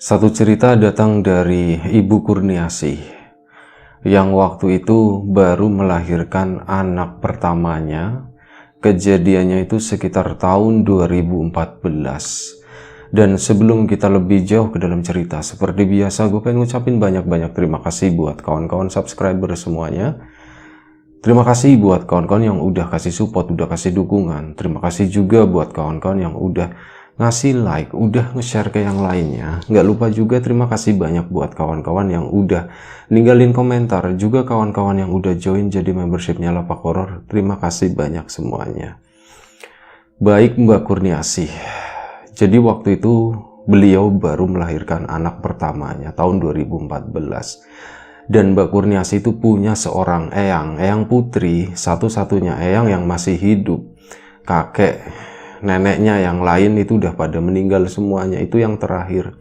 Satu cerita datang dari Ibu Kurniasih yang waktu itu baru melahirkan anak pertamanya. Kejadiannya itu sekitar tahun 2014. Dan sebelum kita lebih jauh ke dalam cerita, seperti biasa gue pengen ngucapin banyak-banyak terima kasih buat kawan-kawan subscriber semuanya. Terima kasih buat kawan-kawan yang udah kasih support, udah kasih dukungan. Terima kasih juga buat kawan-kawan yang udah ngasih like, udah nge-share ke yang lainnya. Nggak lupa juga terima kasih banyak buat kawan-kawan yang udah ninggalin komentar. Juga kawan-kawan yang udah join jadi membershipnya Lapak Horor. Terima kasih banyak semuanya. Baik Mbak Kurniasih. Jadi waktu itu beliau baru melahirkan anak pertamanya tahun 2014. Dan Mbak Kurniasih itu punya seorang eyang putri, satu-satunya eyang yang masih hidup. Kakek, neneknya yang lain itu udah pada meninggal semuanya, itu yang terakhir.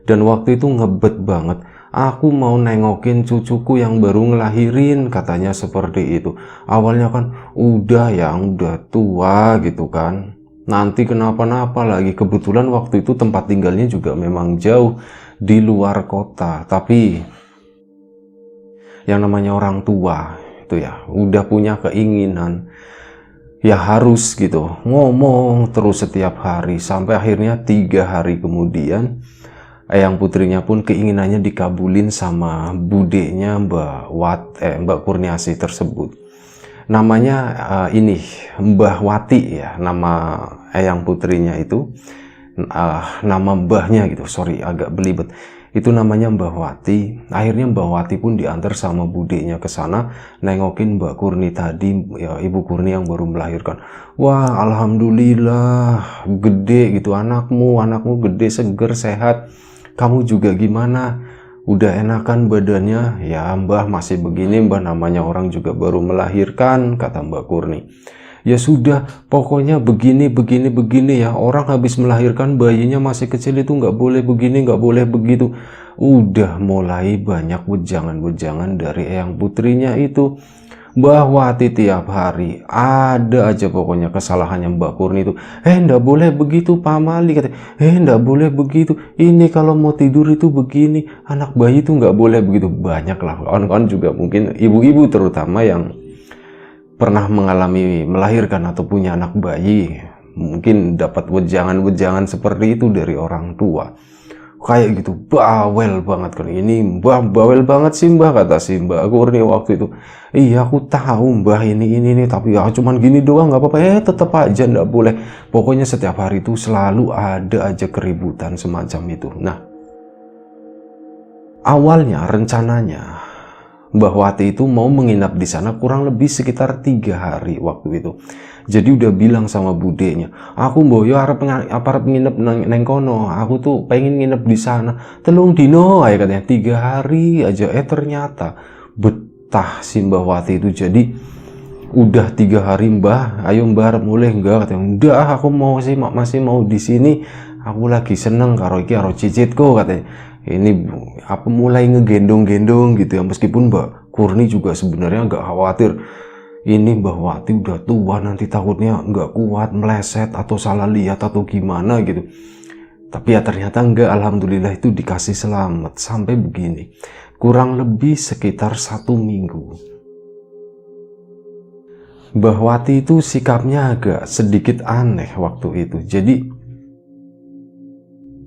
Dan waktu itu ngebet banget, aku mau nengokin cucuku yang baru ngelahirin, katanya seperti itu. Awalnya kan udah tua gitu kan, nanti kenapa-napa lagi. Kebetulan waktu itu tempat tinggalnya juga memang jauh di luar kota, tapi yang namanya orang tua itu ya udah punya keinginan, ya harus gitu ngomong terus setiap hari. Sampai akhirnya 3 hari kemudian eyang putrinya pun keinginannya dikabulin sama budenya Mbak Kurniasih tersebut. Namanya ini Mbah Wati ya, nama eyang putrinya itu. Nama mbahnya gitu, sorry agak belibet, itu namanya Mbah Wati. Akhirnya Mbah Wati pun diantar sama budenya ke sana nengokin Mbak Kurni tadi ya, Ibu Kurni yang baru melahirkan. Wah, alhamdulillah gede gitu anakmu gede, seger, sehat. Kamu juga gimana? Udah enakan badannya? Ya Mbah masih begini Mbah, namanya orang juga baru melahirkan, kata Mbak Kurni. Ya sudah, pokoknya begini ya, orang habis melahirkan bayinya masih kecil itu nggak boleh begini, nggak boleh begitu. Udah mulai banyak wejangan-wejangan dari eyang putrinya itu. Mbah Wati tiap hari ada aja pokoknya kesalahannya Mbak Kurni itu. Nggak boleh begitu Pak Mali, katanya. Nggak boleh begitu, ini kalau mau tidur itu begini, anak bayi itu nggak boleh begitu. Banyak lah kawan-kawan juga mungkin ibu-ibu terutama yang pernah mengalami melahirkan atau punya anak bayi, mungkin dapat wejangan-wejangan seperti itu dari orang tua. Kayak gitu, bawel banget kan. Ini Mbah bawel banget sih Mbah, kata si Mbak Kurni waktu itu. Iya aku tahu Mbah ini tapi ya cuman gini doang nggak apa-apa. Tetap aja nggak boleh. Pokoknya setiap hari itu selalu ada aja keributan semacam itu. Nah, awalnya rencananya Mbah Wati itu mau menginap di sana kurang lebih sekitar 3 hari waktu itu. Jadi udah bilang sama budenya, aku mboyo arep nginep neng kono, aku tuh pengen nginep di sana. Telung dino aja katanya, 3 hari aja. Ternyata betah si Mbah Wati itu. Jadi udah 3 hari Mbah, ayo Mbah mulai enggak, katanya. Udah aku mau sih masih mau di sini. Aku lagi seneng karo iki karo cicitku, katanya. Ini apa mulai ngegendong-gendong gitu ya, meskipun Mbak Kurni juga sebenarnya nggak khawatir. Ini Mbah Wati udah tua, nanti takutnya nggak kuat, meleset atau salah lihat atau gimana gitu. Tapi ya ternyata enggak, alhamdulillah itu dikasih selamat. Sampai begini, kurang lebih sekitar 1 minggu. Mbah Wati itu sikapnya agak sedikit aneh waktu itu. Jadi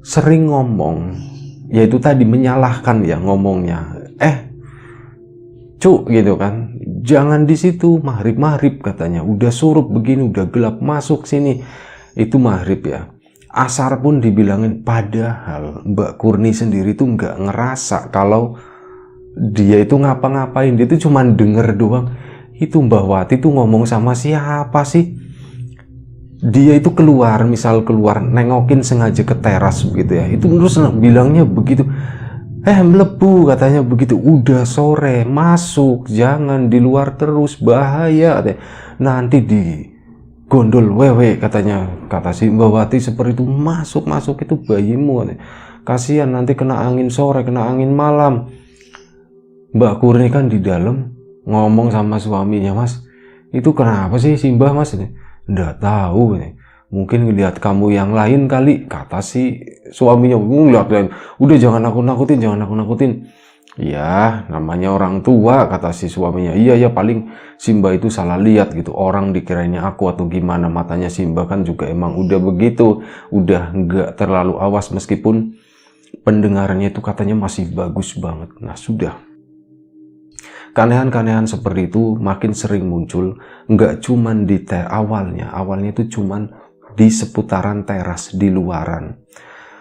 sering ngomong, yaitu tadi menyalahkan ya ngomongnya. Cuk gitu kan, jangan di situ, maghrib katanya. Udah surup begini, udah gelap, masuk sini. Itu maghrib ya. Asar pun dibilangin, padahal Mbak Kurni sendiri tuh nggak ngerasa kalau dia itu ngapa-ngapain. Dia tuh cuman denger doang. Itu Mbah Wati tuh ngomong sama siapa sih? Dia itu keluar, misal keluar nengokin sengaja ke teras begitu ya. Itu terus bilangnya begitu. Melebu katanya begitu. Udah sore, masuk, jangan di luar terus, bahaya katanya. Nanti di gondol wewe katanya, kata si Mbah Wati seperti itu. Masuk itu bayimu katanya. Kasihan nanti kena angin sore, kena angin malam. Mbak Kurni kan di dalam ngomong sama suaminya, Mas, itu kenapa sih si Mbah Mas? Nggak tahu. Mungkin ngelihat kamu yang lain kali, kata si suaminya. Ngeliat lain, udah jangan aku nakutin, jangan aku nakutin. Ya, namanya orang tua, kata si suaminya. Iya, ya paling Simba itu salah lihat gitu. Orang dikiranya aku atau gimana. Matanya Simba kan juga emang udah begitu. Udah nggak terlalu awas meskipun pendengarannya itu katanya masih bagus banget. Nah, sudah. Keanehan-keanehan seperti itu makin sering muncul. Nggak cuman di awalnya itu cuman di seputaran teras, di luaran.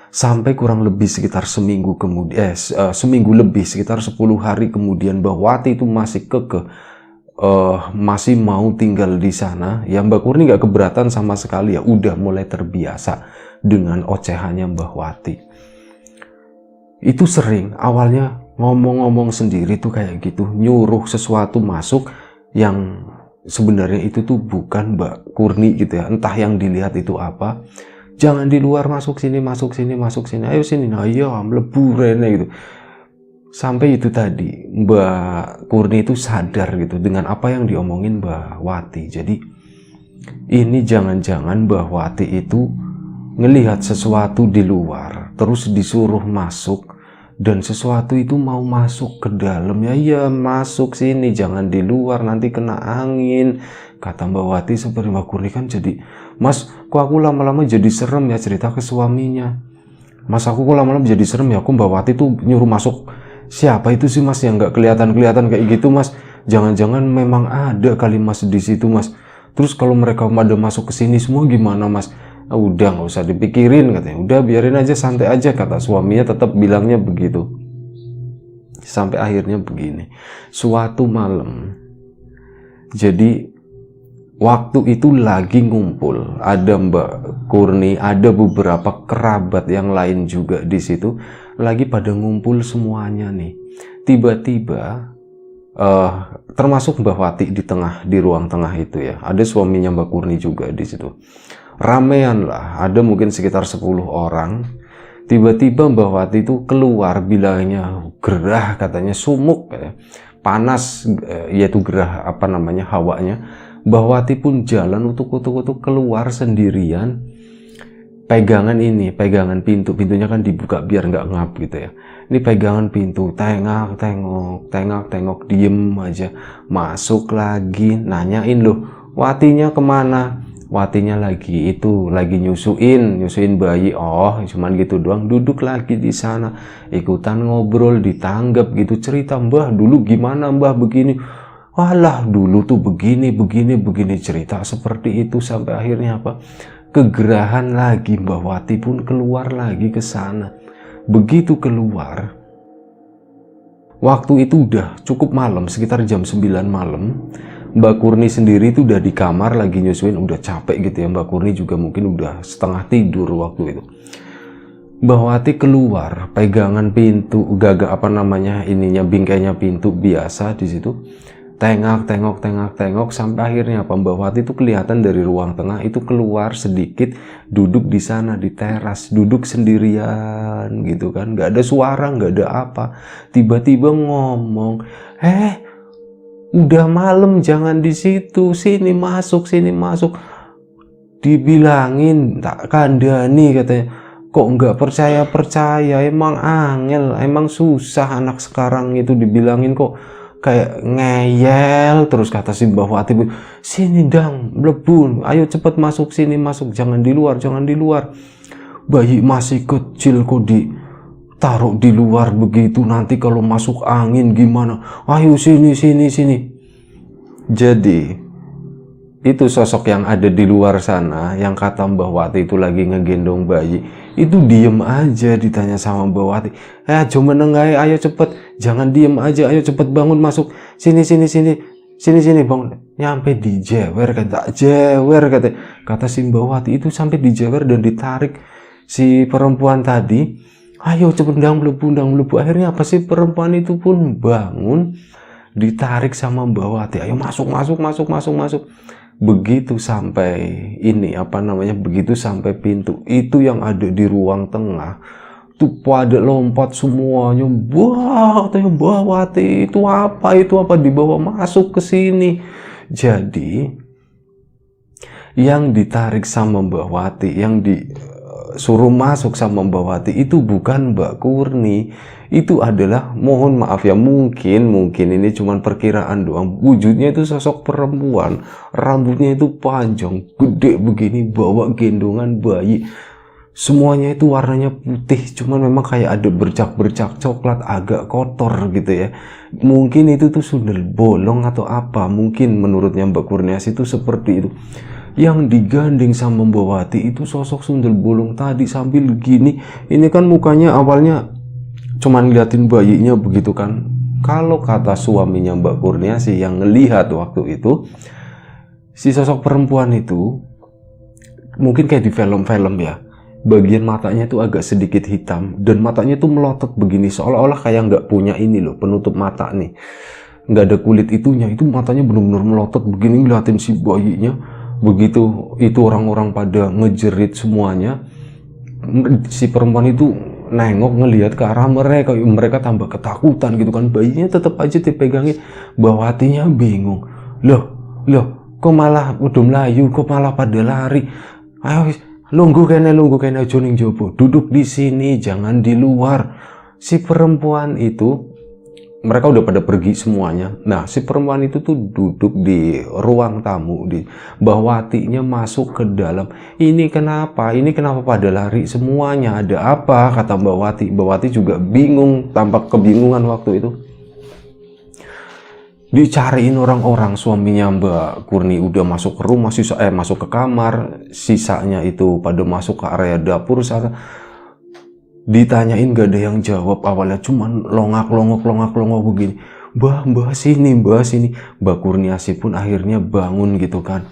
Sampai kurang lebih sekitar seminggu kemudian, seminggu lebih, sekitar 10 hari kemudian Mbah Wati itu masih kekeh, masih mau tinggal di sana. Ya Mbak Kurni nggak keberatan sama sekali, ya udah mulai terbiasa dengan ocehannya Mbah Wati. Itu sering awalnya ngomong-ngomong sendiri tuh kayak gitu, nyuruh sesuatu masuk yang sebenarnya itu tuh bukan Mbak Kurni gitu ya, entah yang dilihat itu apa. Jangan di luar, masuk sini, masuk sini, masuk sini, ayo sini, nah iya mlebu rene gitu. Sampai itu tadi Mbak Kurni itu sadar gitu dengan apa yang diomongin Mbak Wati. Jadi ini jangan-jangan Mbak Wati itu ngelihat sesuatu di luar terus disuruh masuk, dan sesuatu itu mau masuk ke dalam. Ya iya masuk sini, jangan di luar, nanti kena angin, kata Mbak Wati. Seperti Mbak Kurni kan jadi, Mas kok aku lama-lama jadi serem ya, cerita ke suaminya. Mas aku kok lama-lama jadi serem ya, aku Mbak Wati tuh nyuruh masuk. Siapa itu sih Mas yang nggak kelihatan-kelihatan kayak gitu Mas? Jangan-jangan memang ada kali Mas di situ Mas. Terus kalau mereka pada masuk ke sini semua gimana Mas? Udah nggak usah dipikirin, katanya. Udah biarin aja, santai aja, kata suaminya. Tetap bilangnya begitu. Sampai akhirnya begini, suatu malam, jadi waktu itu lagi ngumpul, ada Mbak Kurni, ada beberapa kerabat yang lain juga di situ, lagi pada ngumpul semuanya nih. Tiba-tiba termasuk Mbak Wati di ruang tengah itu ya, ada suaminya Mbak Kurni juga di situ. Ramean lah, ada mungkin sekitar 10 orang. Tiba-tiba Mbak Wati itu keluar, bilangnya gerah, katanya sumuk, panas, yaitu gerah apa namanya hawanya. Mbak Wati pun jalan utuk-utuk keluar sendirian. Pegangan pintunya kan dibuka biar nggak ngap gitu ya. Ini pegangan pintu, tengok, diem aja. Masuk lagi, nanyain loh, Watinya kemana? Watinya lagi nyusuin bayi. Oh cuman gitu doang, duduk lagi di sana, ikutan ngobrol, ditanggap gitu, cerita, Mbah dulu gimana, Mbah begini, walah dulu tuh begini, cerita seperti itu. Sampai akhirnya apa, kegerahan lagi, Mbah Wati pun keluar lagi ke sana. Begitu keluar, waktu itu udah cukup malam, sekitar jam 9 malam. Mbak Kurni sendiri itu udah di kamar lagi nyusuin, udah capek gitu ya. Mbak Kurni juga mungkin udah setengah tidur waktu itu. Mbak Wati keluar, pegangan pintu, bingkainya pintu biasa di situ. Tengok, sampai akhirnya apa, Mbak Wati itu kelihatan dari ruang tengah itu keluar sedikit, duduk di sana di teras, duduk sendirian gitu kan, nggak ada suara, nggak ada apa. Tiba-tiba ngomong, udah malam, jangan di situ, sini masuk. Dibilangin tak kandani, katanya. Kok nggak percaya, emang angel, emang susah anak sekarang itu, dibilangin kok kayak ngeyel terus, kata si Mbah Wati. Sini dang, mlebu, ayo cepet masuk sini, masuk, jangan di luar. Bayi masih kecil kok taruh di luar begitu, nanti kalau masuk angin gimana? Ayo sini. Jadi itu sosok yang ada di luar sana, yang kata Mbah Wati itu lagi ngegendong bayi, itu diem aja. Ditanya sama Mbah Wati, cuma nengai, ayo cepet, jangan diem aja, ayo cepet bangun, masuk sini bangun. Nyampe dijewer, kata si Mbah Wati itu, sampai dijewer dan ditarik si perempuan tadi. Ayo cepet ndang mlebu. Akhirnya apa sih, perempuan itu pun bangun, ditarik sama Mbak Wati. Ayo masuk. Begitu sampai begitu sampai pintu itu yang ada di ruang tengah, tuh pada lompat semuanya. Wah, katanya Mbak Wati, itu apa, dibawa masuk ke sini. Jadi yang ditarik sama Mbak Wati, yang disuruh masuk sama Mbak Wati itu bukan Mbak Kurni. Itu adalah, mohon maaf ya, mungkin ini cuman perkiraan doang, wujudnya itu sosok perempuan, rambutnya itu panjang, gede begini, bawa gendongan bayi, semuanya itu warnanya putih, cuman memang kayak ada bercak-bercak coklat, agak kotor gitu ya. Mungkin itu tuh sundel bolong atau apa, mungkin menurutnya Mbak Kurniasih itu seperti itu. Yang digandeng sama Mbak Wati itu sosok sundel bolong tadi sambil gini. Ini kan mukanya awalnya cuman ngeliatin bayinya begitu kan. Kalau kata suaminya Mbak Kurniasih yang ngelihat waktu itu, si sosok perempuan itu mungkin kayak di film-film ya, bagian matanya itu agak sedikit hitam dan matanya itu melotot begini, seolah-olah kayak nggak punya ini loh, penutup mata nih, nggak ada kulit itunya, itu matanya benar-benar melotot begini ngeliatin si bayinya. Begitu itu orang-orang pada ngejerit semuanya, si perempuan itu nengok ngelihat ke arah mereka tambah ketakutan gitu kan. Bayinya tetap aja dipegangin. Mbak Watinya bingung, loh kok malah udah melayu, kok malah pada lari. Ayo lungguh kene aja ning jopo, duduk di sini, jangan di luar. Si perempuan itu, mereka udah pada pergi semuanya. Nah, si perempuan itu tuh duduk di ruang tamu, di Mbak Watinya masuk ke dalam. Ini kenapa pada lari semuanya, ada apa, kata Mbak Wati. Mbak Wati juga bingung, tampak kebingungan waktu itu. Dicariin orang-orang, suaminya Mbak Kurni udah masuk ke rumah, masuk ke kamar, sisanya itu pada masuk ke area dapur sana. Ditanyain gak ada yang jawab, awalnya cuman longak-longok begini. Mbak sini. Mbak Kurniasih pun akhirnya bangun gitu kan.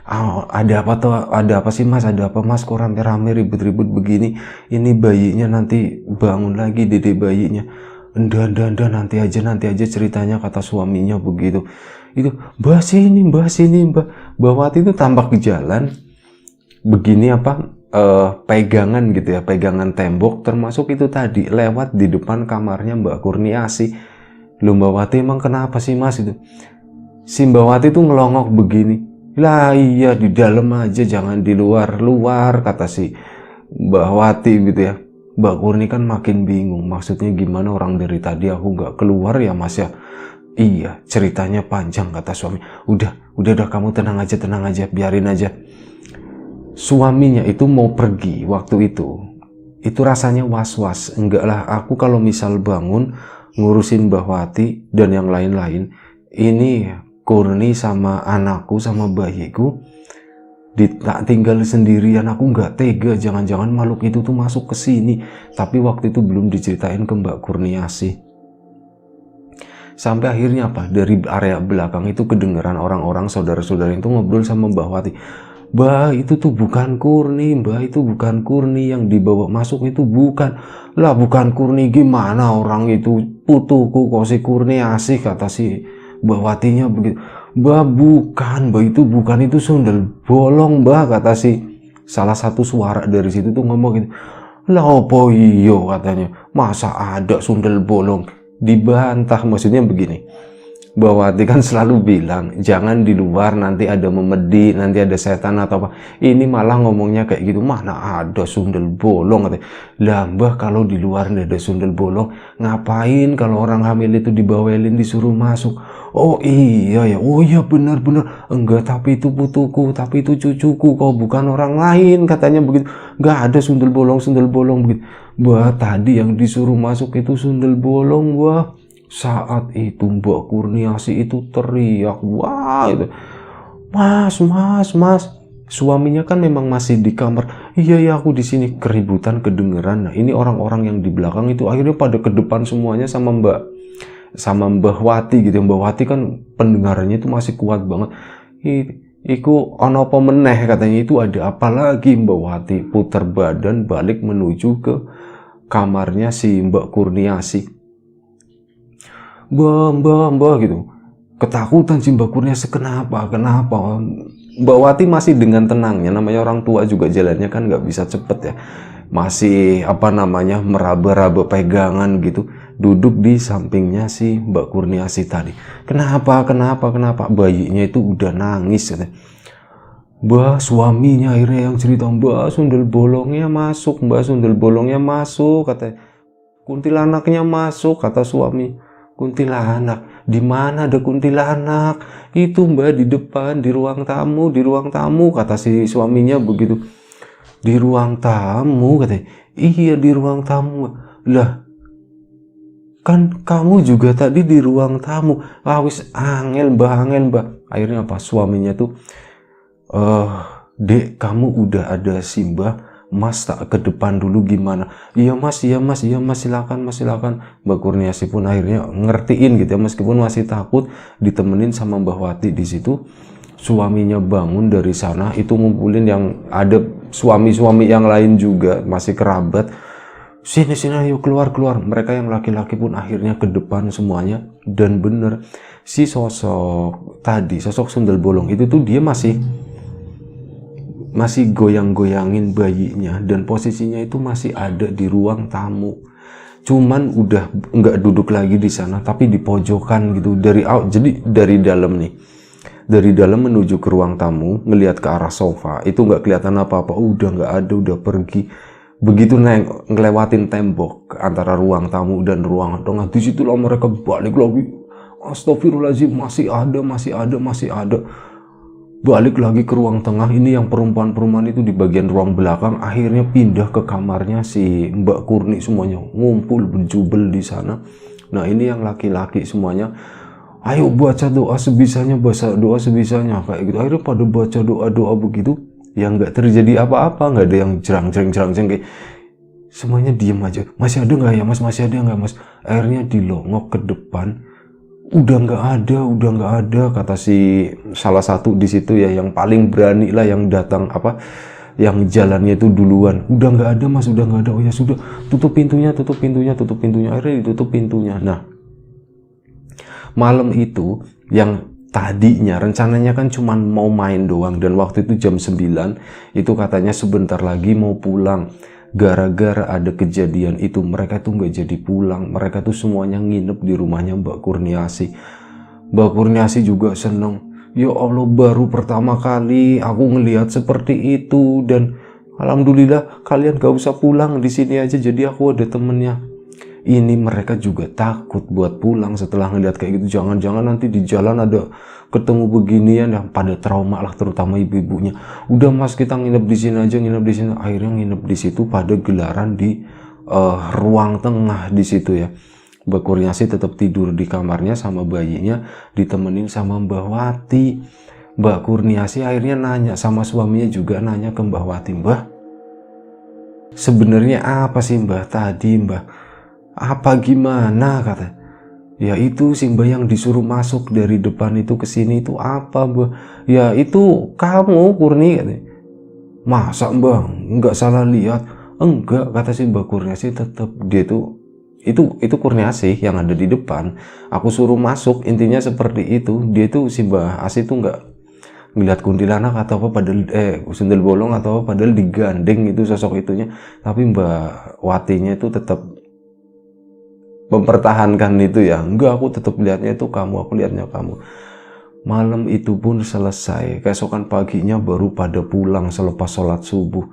Ada apa sih mas, ada apa mas, kok rame-rame ribut-ribut begini, ini bayinya nanti bangun lagi, dede bayinya. Nda, nanti aja ceritanya, kata suaminya begitu. Itu mbak sini. Mbak Wati itu tampak di jalan begini pegangan gitu ya, pegangan tembok, termasuk itu tadi lewat di depan kamarnya Mbak Kurniasih. Loh Mbak Wati emang kenapa sih mas itu? Si Mbak Wati tuh ngelongok begini, lah iya di dalam aja, jangan di luar, kata si Mbak Wati gitu ya. Mbak Kurni kan makin bingung, maksudnya gimana, orang dari tadi aku nggak keluar ya mas ya. Iya ceritanya panjang, kata suami. Udah kamu tenang aja, biarin aja. Suaminya itu mau pergi waktu itu rasanya was-was. Enggak lah, aku kalau misal bangun ngurusin Mbak Wati dan yang lain-lain, ini Kurni sama anakku sama bayiku tak tinggal sendirian, aku nggak tega, jangan-jangan makhluk itu tuh masuk ke sini. Tapi waktu itu belum diceritain ke Mbak Kurniasih. Sampai akhirnya dari area belakang itu kedengeran orang-orang saudara-saudara itu ngobrol sama Mbak Wati. Mbak itu tuh bukan Kurni, yang dibawa masuk itu bukan. Lah bukan Kurni gimana, orang itu putuku kok si Kurniasih, kata si Mbak Watinya begitu. Mbak bukan, itu sundel bolong Mbak, kata si salah satu suara dari situ tuh ngomong gitu. Lah opo iyo, katanya, masa ada sundel bolong? Dibantah, maksudnya begini, Mbak Wati kan selalu bilang jangan di luar, nanti ada memedi, nanti ada setan atau apa. Ini malah ngomongnya kayak gitu, mana ada sundel bolong, katanya. Lah Mbah, kalau di luar nggak ada sundel bolong, ngapain kalau orang hamil itu dibawelin disuruh masuk? Oh iya ya, oh iya benar, enggak, tapi itu putuku, tapi itu cucuku, kau bukan orang lain, katanya begitu. Nggak ada sundel bolong begitu. Mbah, tadi yang disuruh masuk itu sundel bolong Mbah. Saat itu Mbak Kurniasih itu teriak, wah itu, mas, suaminya kan memang masih di kamar. Iya aku di sini. Keributan kedengeran. Nah ini orang-orang yang di belakang itu akhirnya pada ke depan semuanya sama Mbak Wati gitu. Mbak Wati kan pendengarannya itu masih kuat banget. Iku ono apa meneh, katanya, itu ada apa lagi. Mbak Wati putar badan balik menuju ke kamarnya si Mbak Kurniasih. Mbak gitu, ketakutan si Mbak Kurniasih. Kenapa? Mbak Wati masih dengan tenangnya, namanya orang tua juga jalannya kan nggak bisa cepet ya, masih meraba-raba pegangan gitu, duduk di sampingnya si Mbak Kurniasih tadi. Kenapa? Bayinya itu udah nangis, katanya. Mbak suaminya akhirnya yang cerita, mbak sundel bolongnya masuk, kata kuntilanaknya masuk, kata suami. Kuntilanak, di mana ada kuntilanak? Itu mbak di depan, di ruang tamu, kata si suaminya begitu. Di ruang tamu, katanya. Iya di ruang tamu. Lah, kan kamu juga tadi di ruang tamu. Wis angel mbak. Akhirnya apa? Suaminya tuh, dek kamu udah ada sih mbak, mas tak ke depan dulu gimana? Iya mas, silakan. Mbak Kurniasih pun akhirnya ngertiin gitu ya, meskipun masih takut, ditemenin sama Mbah Wati di situ. Suaminya bangun dari sana, itu ngumpulin yang ada suami-suami yang lain juga, masih kerabat. Sini ayo keluar. Mereka yang laki-laki pun akhirnya ke depan semuanya. Dan bener, si sosok sundel bolong itu tuh dia masih goyang-goyangin bayinya, dan posisinya itu masih ada di ruang tamu. Cuman udah nggak duduk lagi di sana, tapi di pojokan gitu. Jadi dari dalam menuju ke ruang tamu, ngelihat ke arah sofa, itu nggak kelihatan apa-apa. Udah nggak ada, udah pergi. Begitu ngelewatin tembok antara ruang tamu dan ruangan tengah, disitulah mereka balik lagi. Astagfirullahaladzim, masih ada. Balik lagi ke ruang tengah. Ini yang perempuan itu di bagian ruang belakang akhirnya pindah ke kamarnya si Mbak Kurni, semuanya ngumpul berjubel di sana. Nah ini yang laki-laki semuanya, ayo baca doa sebisanya kayak gitu. Akhirnya pada baca doa begitu, yang nggak terjadi apa-apa, nggak ada yang jerang kayak semuanya diem aja. Masih ada nggak ya mas? Akhirnya dilongok ke depan. Udah nggak ada, kata si salah satu di situ ya, yang paling berani lah, yang datang yang jalannya itu duluan. Udah nggak ada mas. Oh ya sudah, tutup pintunya. Akhirnya ditutup pintunya. Nah malam itu, yang tadinya rencananya kan cuman mau main doang, dan waktu itu jam 9, itu katanya sebentar lagi mau pulang. Gara-gara ada kejadian itu, mereka tuh nggak jadi pulang. Mereka tuh semuanya nginep di rumahnya Mbak Kurniasih. Mbak Kurniasih juga seneng. Ya Allah, baru pertama kali aku ngelihat seperti itu, dan alhamdulillah kalian gak usah pulang, di sini aja, jadi aku ada temennya. Ini mereka juga takut buat pulang setelah ngelihat kayak gitu. Jangan-jangan nanti di jalan ada ketemu beginian, yang pada trauma lah, terutama ibu-ibunya. Udah mas, kita nginep di sini aja. Akhirnya nginep di situ, pada gelaran di ruang tengah di situ ya. Mbak Kurniasih tetap tidur di kamarnya sama bayinya, ditemenin sama Mbah Wati. Mbak Kurniasih akhirnya nanya sama suaminya, juga nanya ke Mbah Wati, Mbah, sebenarnya apa sih Mbah tadi, Mbah? Apa gimana, kata. Ya itu sih Mbah, yang disuruh masuk dari depan itu ke sini itu apa, Mbah? Ya itu kamu, Kurni, katanya. Masa Mbah, nggak salah lihat? Enggak, kata si Mbak Kurniasih. Tetap dia itu Kurniasih yang ada di depan. Aku suruh masuk, intinya seperti itu. Dia itu si Mbah Asih itu nggak ngeliat kuntilanak atau apa, padahal sundel bolong atau apa, padahal digandeng itu sosok itunya. Tapi Mbak Watinya itu tetap mempertahankan itu ya. Enggak, aku tetap lihatnya itu kamu, aku lihatnya kamu. Malam itu pun selesai. Keesokan paginya baru pada pulang selepas sholat subuh.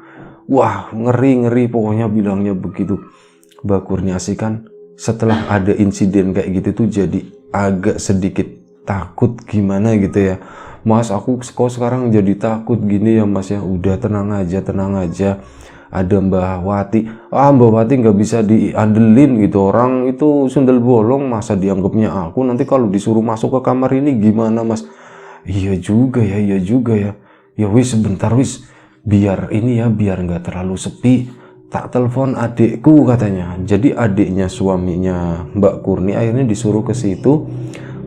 Wah, ngeri pokoknya bilangnya begitu. Mbak Kurniasih kan setelah ada insiden kayak gitu tuh jadi agak sedikit takut gimana gitu ya. Mas, aku kok sekarang jadi takut gini ya mas ya. Udah tenang aja. Ada Mbah Wati. Mbah Wati nggak bisa diandelin gitu. Orang itu sundel bolong, masa dianggapnya aku. Nanti kalau disuruh masuk ke kamar ini gimana mas? Iya juga ya. Ya wis, sebentar wis. Biar nggak terlalu sepi, tak telepon adikku, katanya. Jadi adiknya suaminya Mbak Kurni akhirnya disuruh ke situ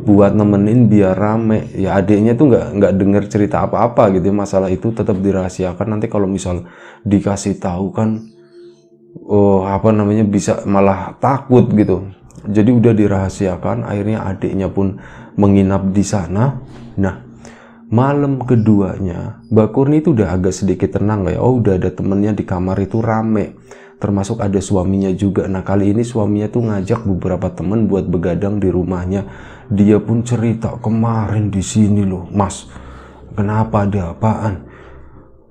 buat nemenin biar rame. Ya adiknya tuh nggak denger cerita apa-apa gitu. Masalah itu tetap dirahasiakan. Nanti kalau misal dikasih tahu kan, bisa malah takut gitu. Jadi udah dirahasiakan. Akhirnya adiknya pun menginap di sana. Nah malam keduanya Mbak Kurni itu udah agak sedikit tenang ya. Udah ada temennya di kamar itu rame, termasuk ada suaminya juga. Nah kali ini suaminya tuh ngajak beberapa temen buat begadang di rumahnya. Dia pun cerita, kemarin di sini loh mas, kenapa, ada apaan?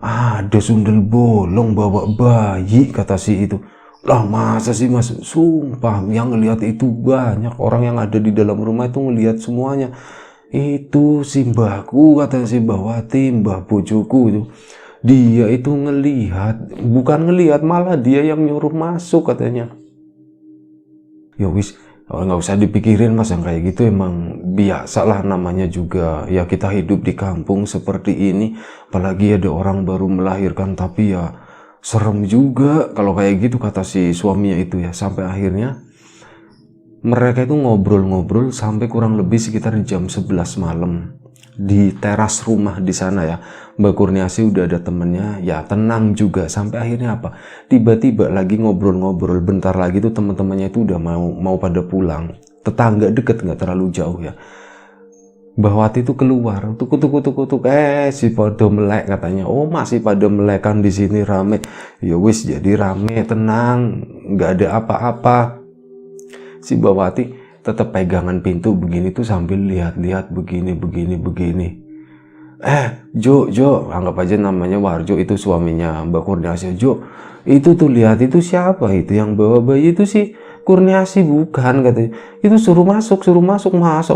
ada sundel bolong bawa bayi, kata si itu. Lah masa sih mas, sumpah yang ngelihat itu banyak orang yang ada di dalam rumah itu ngelihat semuanya. Itu si mbahku, kata si Mbah Wati, mbah bojoku itu. Dia itu ngelihat, bukan ngelihat, malah dia yang nyuruh masuk katanya. Ya wis, nggak usah dipikirin mas, yang kayak gitu emang biasalah, namanya juga ya kita hidup di kampung seperti ini, apalagi ada orang baru melahirkan. Tapi ya serem juga kalau kayak gitu, kata si suaminya itu ya. Sampai akhirnya mereka itu ngobrol-ngobrol sampai kurang lebih sekitar jam 11 malam di teras rumah di sana ya. Mbak Kurniasi udah ada temennya, ya tenang juga. Sampai akhirnya apa? Tiba-tiba lagi ngobrol-ngobrol, bentar lagi tuh teman-temannya itu udah mau pada pulang. Tetangga deket, nggak terlalu jauh ya. Mbah Wati itu keluar, tuk, si pada melek katanya. Oh masih pada melek kan, di sini rame. Ya wis, jadi rame, tenang, nggak ada apa-apa. Si Mbah Wati tetap pegangan pintu begini tuh sambil lihat-lihat begini. Jo, anggap aja namanya Warjo, itu suaminya Mbak Kurniasi. Jo, itu tuh lihat, itu siapa itu yang bawa bayi? Itu sih Kurniasi bukan, katanya. Itu suruh masuk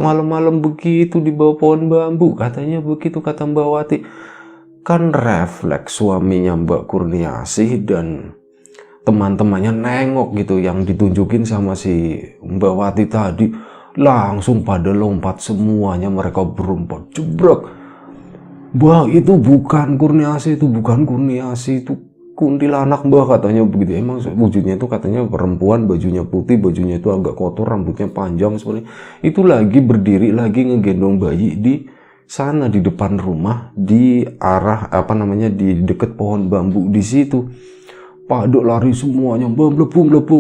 malam-malam begitu di bawah pohon bambu, katanya begitu, kata Mbak Wati. Kan refleks suaminya Mbak Kurniasi dan teman-temannya nengok gitu, yang ditunjukin sama si Mbak Wati tadi, langsung pada lompat semuanya, mereka berempat jebrak. Mbah, itu bukan Kurniasi, itu kuntilanak mbah, katanya begitu. Emang wujudnya itu katanya perempuan, bajunya putih, bajunya itu agak kotor, rambutnya panjang seperti itu, lagi berdiri, lagi ngegendong bayi di sana di depan rumah, di arah di deket pohon bambu di situ. Padok lari semuanya, mbah melebu.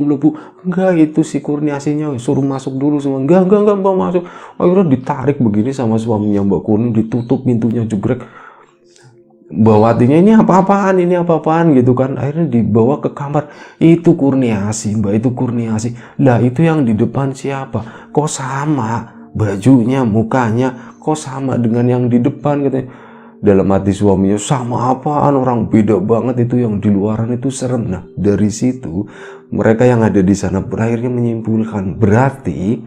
Enggak, itu si Kurniasinya suruh masuk dulu semua. Enggak mbah masuk. Akhirnya ditarik begini sama suaminya Mbak Kurni, ditutup pintunya jegrek. Mbak Watinya ini apa-apaan gitu kan. Akhirnya dibawa ke kamar. Itu Kurniasi, mbak, itu Kurniasi. Lah itu yang di depan siapa? Kok sama bajunya, mukanya kok sama dengan yang di depan, katanya. Dalam hati suaminya, sama apaan, orang beda banget, itu yang di luaran itu serem. Nah dari situ mereka yang ada di sana berakhirnya menyimpulkan, berarti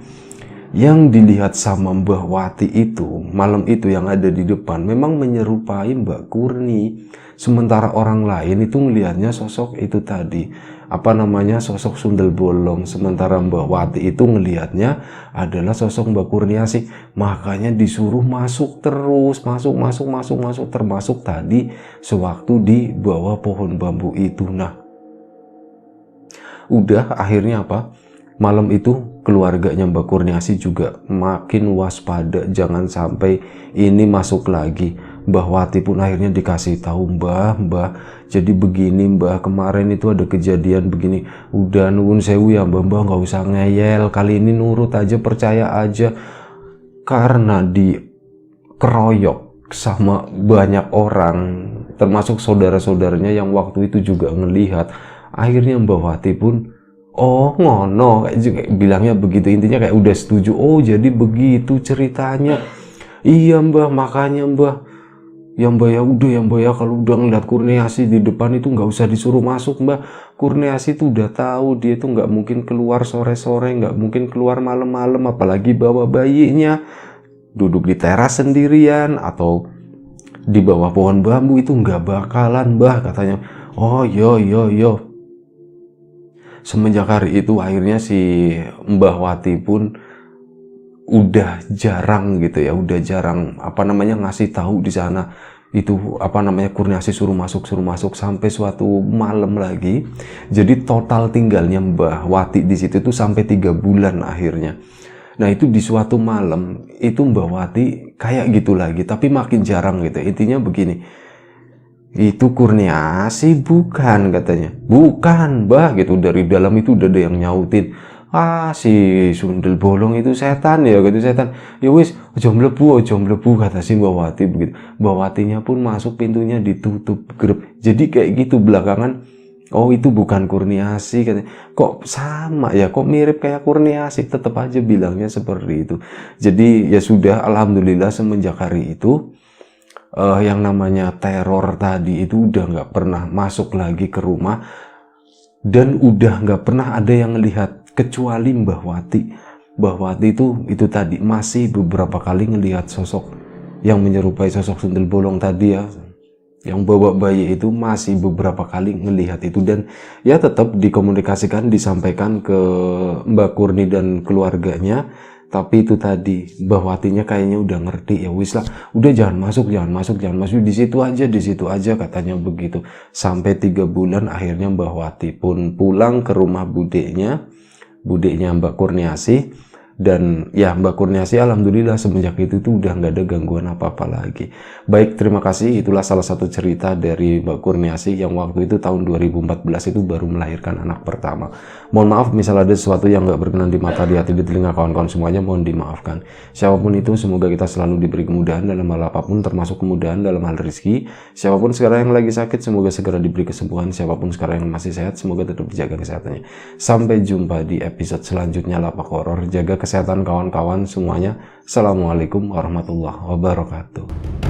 yang dilihat sama Mbah Wati itu malam itu yang ada di depan memang menyerupai Mbak Kurni. Sementara orang lain itu ngelihatnya sosok itu tadi, sosok sundel bolong. Sementara Mbah Wati itu ngelihatnya adalah sosok Mbak Kurniasi. Makanya disuruh masuk terus, masuk, termasuk tadi sewaktu di bawah pohon bambu itu. Nah udah akhirnya malam itu keluarganya Mbak Kurniasi juga makin waspada, jangan sampai ini masuk lagi. Mbah Wati pun akhirnya dikasih tahu, Mbah, jadi begini Mbah, kemarin itu ada kejadian begini. Udah nuwun sewu ya Mbah, nggak usah ngeyel, kali ini nurut aja, percaya aja. Karena dikeroyok sama banyak orang, termasuk saudara-saudaranya yang waktu itu juga ngelihat. Akhirnya Mbah Wati pun, oh ngono, kayak bilangnya begitu, intinya kayak udah setuju. Oh jadi begitu ceritanya. Iya Mbah, makanya Mbah, ya Mbah ya kalau udah ngeliat Kurniasi di depan itu nggak usah disuruh masuk Mbah. Kurniasi itu udah tahu dia itu nggak mungkin keluar sore-sore, nggak mungkin keluar malam-malam, apalagi bawa bayinya. Duduk di teras sendirian atau di bawah pohon bambu itu nggak bakalan Mbah, katanya. Oh yo. Semenjak hari itu akhirnya si Mbah Wati pun udah jarang gitu ya, udah jarang ngasih tahu di sana itu Kurniasi suruh masuk, sampai suatu malam lagi. Jadi total tinggalnya Mbah Wati di situ tuh sampai 3 bulan akhirnya. Nah itu di suatu malam itu Mbah Wati kayak gitu lagi, tapi makin jarang gitu. Intinya begini, itu Kurniasi bukan, katanya. Bukan Mbah gitu, dari dalam itu udah ada yang nyautin, si sundel bolong itu setan ya, gitu, setan. Ya wis, ojo mlebu, kata si Mbah Wati begitu. Mbah Watinya pun masuk, pintunya ditutup grep. Jadi kayak gitu belakangan, oh itu bukan Kurniasi, katanya. Kok sama ya, kok mirip kayak Kurniasi, tetap aja bilangnya seperti itu. Jadi ya sudah, alhamdulillah semenjak hari itu yang namanya teror tadi itu udah nggak pernah masuk lagi ke rumah, dan udah nggak pernah ada yang ngelihat kecuali Mbah Wati. Mbah Wati itu tadi masih beberapa kali ngelihat sosok yang menyerupai sosok sundel bolong tadi ya, yang bawa bayi itu masih beberapa kali ngelihat itu. Dan ya tetap dikomunikasikan, disampaikan ke Mbak Kurni dan keluarganya, tapi itu tadi Mbah Watinya kayaknya udah ngerti, ya wis lah, udah jangan masuk di situ aja katanya begitu. Sampai 3 bulan akhirnya Mbah Wati pun pulang ke rumah budeknya Mbak Kurniasih. Dan ya Mbak Kurniasih alhamdulillah semenjak itu tuh udah nggak ada gangguan apa-apa lagi. Baik, terima kasih. Itulah salah satu cerita dari Mbak Kurniasih yang waktu itu tahun 2014 itu baru melahirkan anak pertama. Mohon maaf misal ada sesuatu yang nggak berkenan di mata, di hati, di telinga kawan-kawan semuanya, mohon dimaafkan. Siapapun itu, semoga kita selalu diberi kemudahan dalam hal apapun, termasuk kemudahan dalam hal rezeki. Siapapun sekarang yang lagi sakit, semoga segera diberi kesembuhan. Siapapun sekarang yang masih sehat, semoga tetap dijaga kesehatannya. Sampai jumpa di episode selanjutnya Lapak Horor. Jaga kesehatan kawan-kawan semuanya. Assalamualaikum warahmatullahi wabarakatuh.